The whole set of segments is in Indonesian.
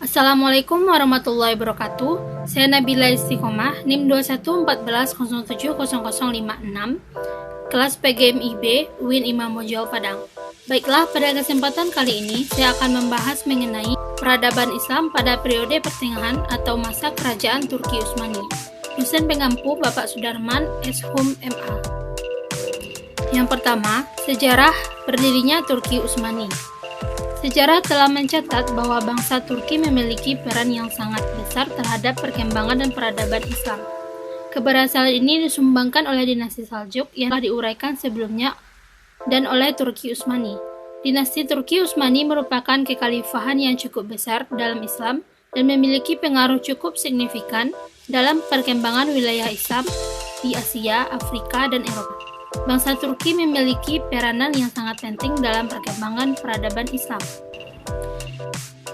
Assalamualaikum warahmatullahi wabarakatuh. Saya Nabila Istiqomah, NIM 2114070056, kelas PGMIB, UIN Imam Bonjol Padang. Baiklah, pada kesempatan kali ini saya akan membahas mengenai peradaban Islam pada periode pertengahan atau masa kerajaan Turki Utsmani. Dosen pengampu Bapak Sudarman S.Hum MA. Yang pertama, sejarah berdirinya Turki Utsmani. Sejarah telah mencatat bahwa bangsa Turki memiliki peran yang sangat besar terhadap perkembangan dan peradaban Islam. Keberhasilan ini disumbangkan oleh dinasti Saljuk yang telah diuraikan sebelumnya dan oleh Turki Utsmani. Dinasti Turki Utsmani merupakan kekhalifahan yang cukup besar dalam Islam dan memiliki pengaruh cukup signifikan dalam perkembangan wilayah Islam di Asia, Afrika, dan Eropa. Bangsa Turki memiliki peranan yang sangat penting dalam perkembangan peradaban Islam.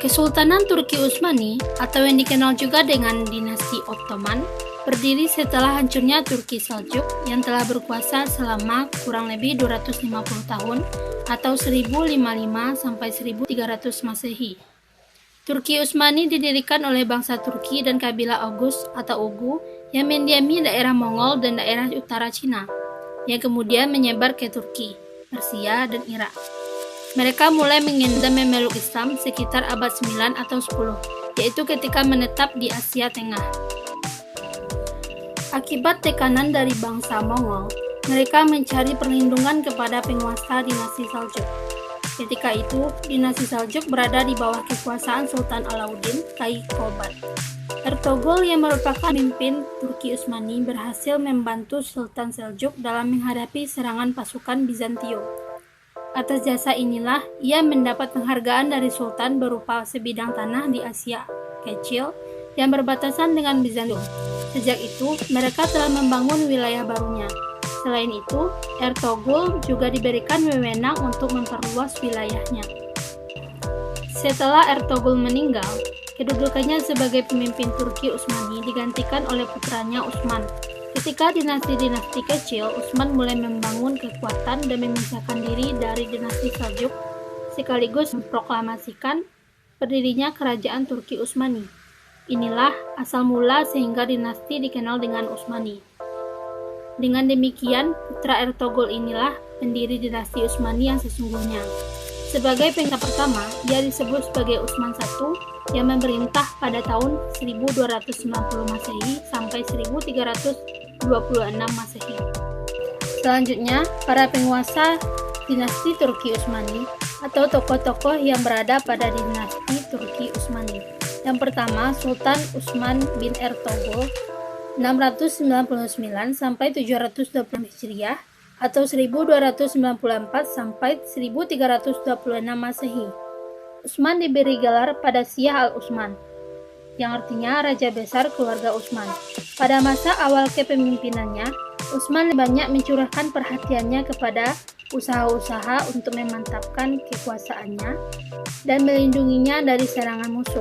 Kesultanan Turki Utsmani, atau yang dikenal juga dengan dinasti Ottoman, berdiri setelah hancurnya Turki Saljuk yang telah berkuasa selama kurang lebih 250 tahun atau 1055 sampai 1300 Masehi. Turki Utsmani didirikan oleh bangsa Turki dan kabilah Oghuz atau Ugu yang mendiami daerah Mongol dan daerah utara Cina, yang kemudian menyebar ke Turki, Persia, dan Irak. Mereka mulai menginginkan dan memeluk Islam sekitar abad 9 atau 10, yaitu ketika menetap di Asia Tengah. Akibat tekanan dari bangsa Mongol, mereka mencari perlindungan kepada penguasa dinasti Saljuk. Ketika itu, dinasti Saljuk berada di bawah kekuasaan Sultan Alauddin Kaykobat. Ertugrul yang merupakan pemimpin Turki Utsmani berhasil membantu Sultan Seljuk dalam menghadapi serangan pasukan Bizantium. Atas jasa inilah ia mendapat penghargaan dari Sultan berupa sebidang tanah di Asia Kecil yang berbatasan dengan Bizantium. Sejak itu, mereka telah membangun wilayah barunya. Selain itu, Ertugrul juga diberikan wewenang untuk memperluas wilayahnya. Setelah Ertugrul meninggal, kedudukannya sebagai pemimpin Turki Utsmani digantikan oleh putranya Utsman. Ketika dinasti-dinasti kecil, Utsman mulai membangun kekuatan dan memisahkan diri dari dinasti Saljuk, sekaligus memproklamasikan berdirinya kerajaan Turki Utsmani. Inilah asal mula sehingga dinasti dikenal dengan Utsmani. Dengan demikian, putra Ertugrul inilah pendiri dinasti Utsmani yang sesungguhnya. Sebagai penguasa pertama, ia disebut sebagai Utsman I yang memerintah pada tahun 1290 Masehi sampai 1326 Masehi. Selanjutnya, para penguasa dinasti Turki Utsmani atau tokoh-tokoh yang berada pada dinasti Turki Utsmani. Yang pertama, Sultan Utsman bin Ertugrul 699 sampai 726 Hijriah atau 1294 sampai 1326 Masehi. Utsman diberi gelar pada Syah al-Utsman, yang artinya Raja Besar Keluarga Utsman. Pada masa awal kepemimpinannya, Utsman banyak mencurahkan perhatiannya kepada usaha-usaha untuk memantapkan kekuasaannya dan melindunginya dari serangan musuh,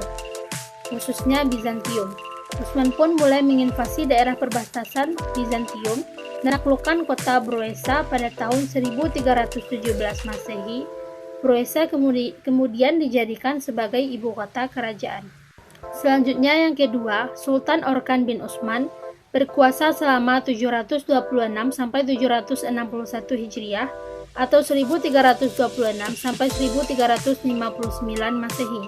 khususnya Bizantium. Utsman pun mulai menginvasi daerah perbatasan Bizantium dan menaklukkan kota Broesa pada tahun 1317 Masehi. Broesa kemudian dijadikan sebagai ibu kota kerajaan. Selanjutnya yang kedua, Sultan Orkan bin Utsman berkuasa selama 726 sampai 761 Hijriah atau 1326 sampai 1359 Masehi.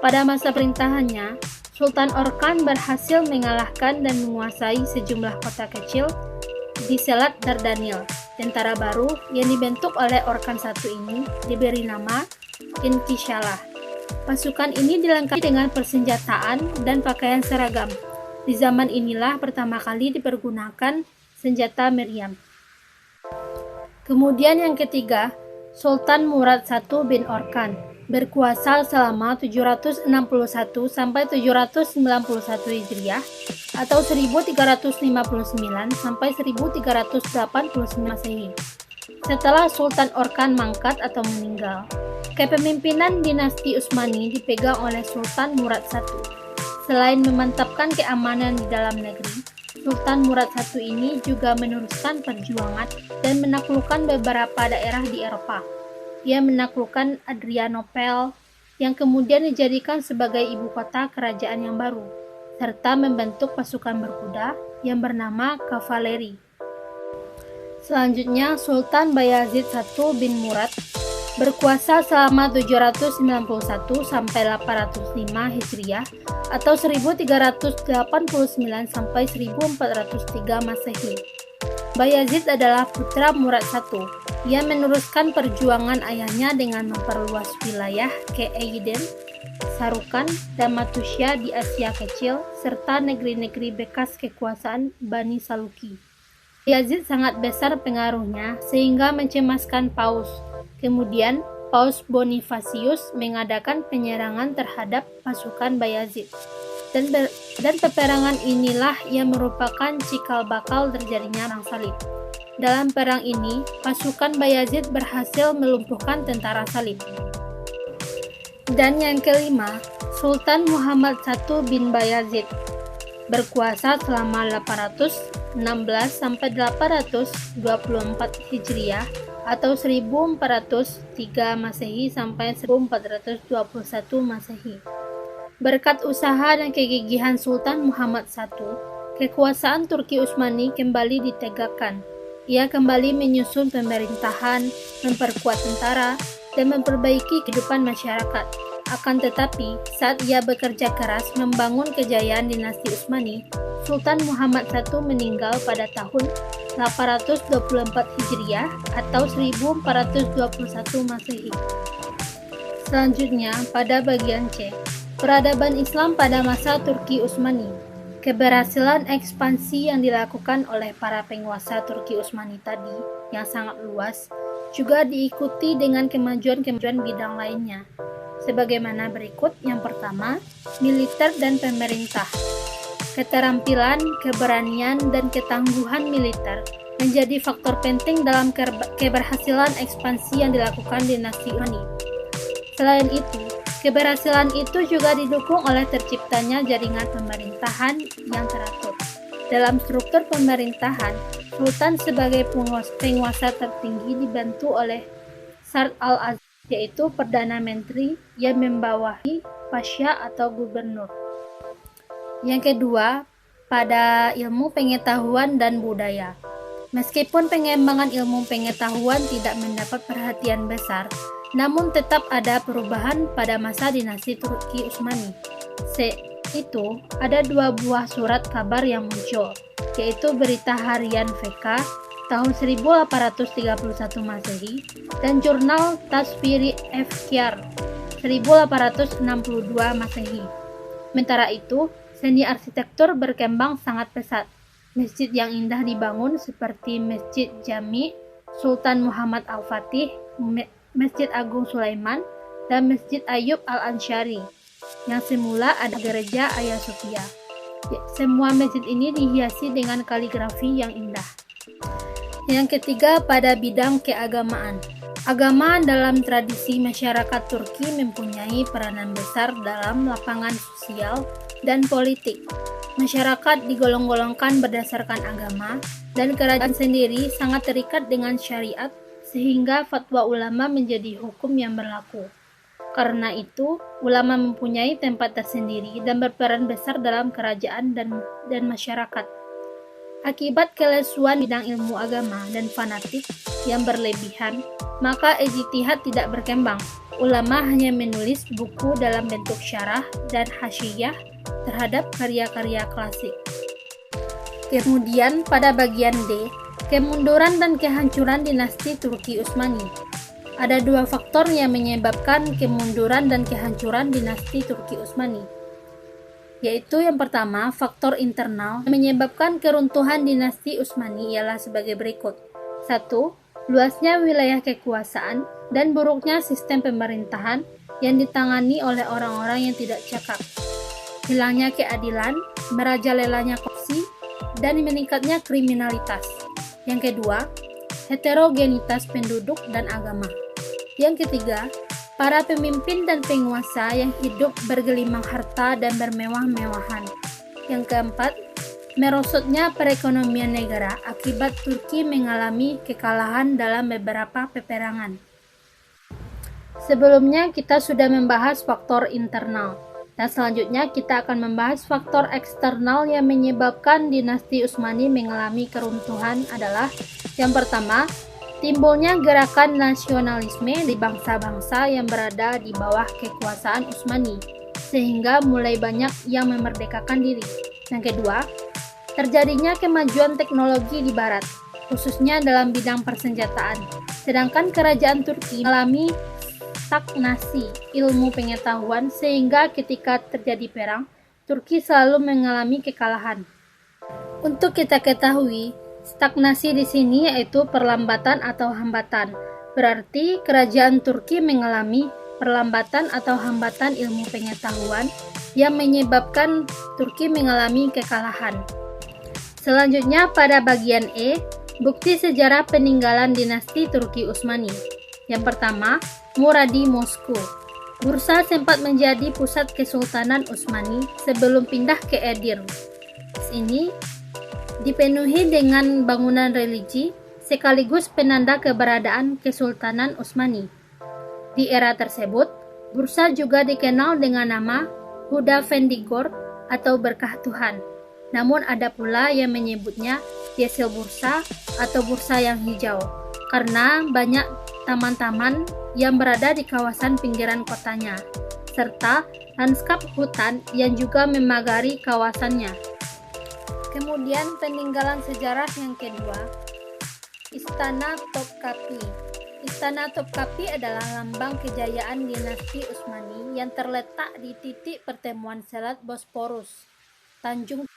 Pada masa perintahannya, Sultan Orkan berhasil mengalahkan dan menguasai sejumlah kota kecil di Selat Dardanil. Tentara baru yang dibentuk oleh Orkan I ini diberi nama Inkishalah. Pasukan ini dilengkapi dengan persenjataan dan pakaian seragam. Di zaman inilah pertama kali dipergunakan senjata meriam. Kemudian yang ketiga, Sultan Murad I bin Orkan berkuasa selama 761 sampai 791 Hijriah atau 1359 sampai 1389 Masehi. Setelah Sultan Orkan mangkat atau meninggal, kepemimpinan dinasti Utsmani dipegang oleh Sultan Murad I. Selain memantapkan keamanan di dalam negeri, Sultan Murad I ini juga meneruskan perjuangan dan menaklukkan beberapa daerah di Eropa. Ia menaklukkan Adrianople, yang kemudian dijadikan sebagai ibu kota kerajaan yang baru, serta membentuk pasukan berkuda yang bernama kavaleri. Selanjutnya, Sultan Bayazid I bin Murad berkuasa selama 791 sampai 805 Hijriah atau 1389 sampai 1403 Masehi. Bayazid adalah putra Murad I. Ia meneruskan perjuangan ayahnya dengan memperluas wilayah ke Aiden, Sarukan, dan Matusya di Asia Kecil, serta negeri-negeri bekas kekuasaan Bani Saluki. Bayazid sangat besar pengaruhnya sehingga mencemaskan Paus. Kemudian, Paus Bonifacius mengadakan penyerangan terhadap pasukan Bayazid. Dan peperangan inilah yang merupakan cikal bakal terjadinya Perang Salib. Dalam perang ini, pasukan Bayazid berhasil melumpuhkan tentara Salib. Dan yang kelima, Sultan Muhammad I bin Bayazid berkuasa selama 816 sampai 824 Hijriah atau 1403 Masehi sampai 1421 Masehi. Berkat usaha dan kegigihan Sultan Muhammad I, kekuasaan Turki Utsmani kembali ditegakkan. Ia kembali menyusun pemerintahan, memperkuat tentara, dan memperbaiki kehidupan masyarakat. Akan tetapi, saat ia bekerja keras membangun kejayaan dinasti Utsmani, Sultan Muhammad I meninggal pada tahun 824 Hijriah atau 1421 Masehi. Selanjutnya, pada bagian C, peradaban Islam pada masa Turki Utsmani. Keberhasilan ekspansi yang dilakukan oleh para penguasa Turki Utsmani tadi, yang sangat luas, juga diikuti dengan kemajuan-kemajuan bidang lainnya. Sebagaimana berikut. Yang pertama, militer dan pemerintah. Keterampilan, keberanian, dan ketangguhan militer menjadi faktor penting dalam keberhasilan ekspansi yang dilakukan dinasti Utsmani. Selain itu, keberhasilan itu juga didukung oleh terciptanya jaringan pemerintahan yang teratur. Dalam struktur pemerintahan, Sultan sebagai penguasa tertinggi dibantu oleh Sard al-Aziz, yaitu Perdana Menteri yang membawahi Pasha atau Gubernur. Yang kedua, pada ilmu pengetahuan dan budaya. Meskipun pengembangan ilmu pengetahuan tidak mendapat perhatian besar, namun tetap ada perubahan pada masa dinasti Turki Utsmani. Itu ada dua buah surat kabar yang muncul, yaitu Berita Harian VK tahun 1831 Masehi dan Jurnal Tasviri Efkyar 1862 Masehi. Sementara itu, seni arsitektur berkembang sangat pesat. Masjid yang indah dibangun seperti Masjid Jami Sultan Muhammad Al-Fatih, Masjid Agung Sulaiman, dan Masjid Ayub Al-Ansyari, yang semula ada gereja Hagia Sophia. Semua masjid ini dihiasi dengan kaligrafi yang indah. Yang ketiga, pada bidang keagamaan. Agama dalam tradisi masyarakat Turki mempunyai peranan besar dalam lapangan sosial dan politik. Masyarakat digolong-golongkan berdasarkan agama, dan kerajaan sendiri sangat terikat dengan syariat, sehingga fatwa ulama menjadi hukum yang berlaku. Karena itu, ulama mempunyai tempat tersendiri dan berperan besar dalam kerajaan dan masyarakat. Akibat kelesuan bidang ilmu agama dan fanatik yang berlebihan, maka ijtihad tidak berkembang. Ulama hanya menulis buku dalam bentuk syarah dan hasyiyah terhadap karya-karya klasik. Kemudian pada bagian D, kemunduran dan kehancuran dinasti Turki Utsmani. Ada dua faktor yang menyebabkan kemunduran dan kehancuran dinasti Turki Utsmani, yaitu yang pertama, faktor internal yang menyebabkan keruntuhan dinasti Utsmani ialah sebagai berikut. 1. Luasnya wilayah kekuasaan dan buruknya sistem pemerintahan yang ditangani oleh orang-orang yang tidak cakap. Hilangnya keadilan, merajalelanya korupsi, dan meningkatnya kriminalitas. Yang kedua, heterogenitas penduduk dan agama. Yang ketiga, para pemimpin dan penguasa yang hidup bergelimang harta dan bermewah-mewahan. Yang keempat, merosotnya perekonomian negara akibat Turki mengalami kekalahan dalam beberapa peperangan. Sebelumnya kita sudah membahas faktor internal, dan selanjutnya kita akan membahas faktor eksternal yang menyebabkan dinasti Utsmani mengalami keruntuhan adalah yang pertama, timbulnya gerakan nasionalisme di bangsa-bangsa yang berada di bawah kekuasaan Utsmani, sehingga mulai banyak yang memerdekakan diri. Yang kedua, terjadinya kemajuan teknologi di barat, khususnya dalam bidang persenjataan, sedangkan kerajaan Turki mengalami stagnasi ilmu pengetahuan sehingga ketika terjadi perang, Turki selalu mengalami kekalahan. Untuk kita ketahui, stagnasi di sini yaitu perlambatan atau hambatan. Berarti kerajaan Turki mengalami perlambatan atau hambatan ilmu pengetahuan yang menyebabkan Turki mengalami kekalahan. Selanjutnya pada bagian E, bukti sejarah peninggalan dinasti Turki Utsmani. Yang pertama, Muradi Moskow. Bursa sempat menjadi pusat Kesultanan Utsmani sebelum pindah ke Edirne. Ini dipenuhi dengan bangunan religi sekaligus penanda keberadaan Kesultanan Utsmani. Di era tersebut, Bursa juga dikenal dengan nama Huda Vendigor atau berkah Tuhan. Namun ada pula yang menyebutnya Yesil Bursa atau Bursa yang hijau karena banyak taman-taman yang berada di kawasan pinggiran kotanya, serta lanskap hutan yang juga memagari kawasannya. Kemudian peninggalan sejarah yang kedua, Istana Topkapi. Istana Topkapi adalah lambang kejayaan dinasti Utsmani yang terletak di titik pertemuan Selat Bosporus, Tanjung.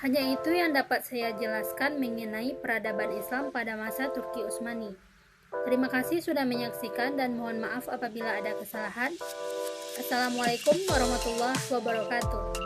Hanya itu yang dapat saya jelaskan mengenai peradaban Islam pada masa Turki Utsmani. Terima kasih sudah menyaksikan dan mohon maaf apabila ada kesalahan. Assalamualaikum warahmatullahi wabarakatuh.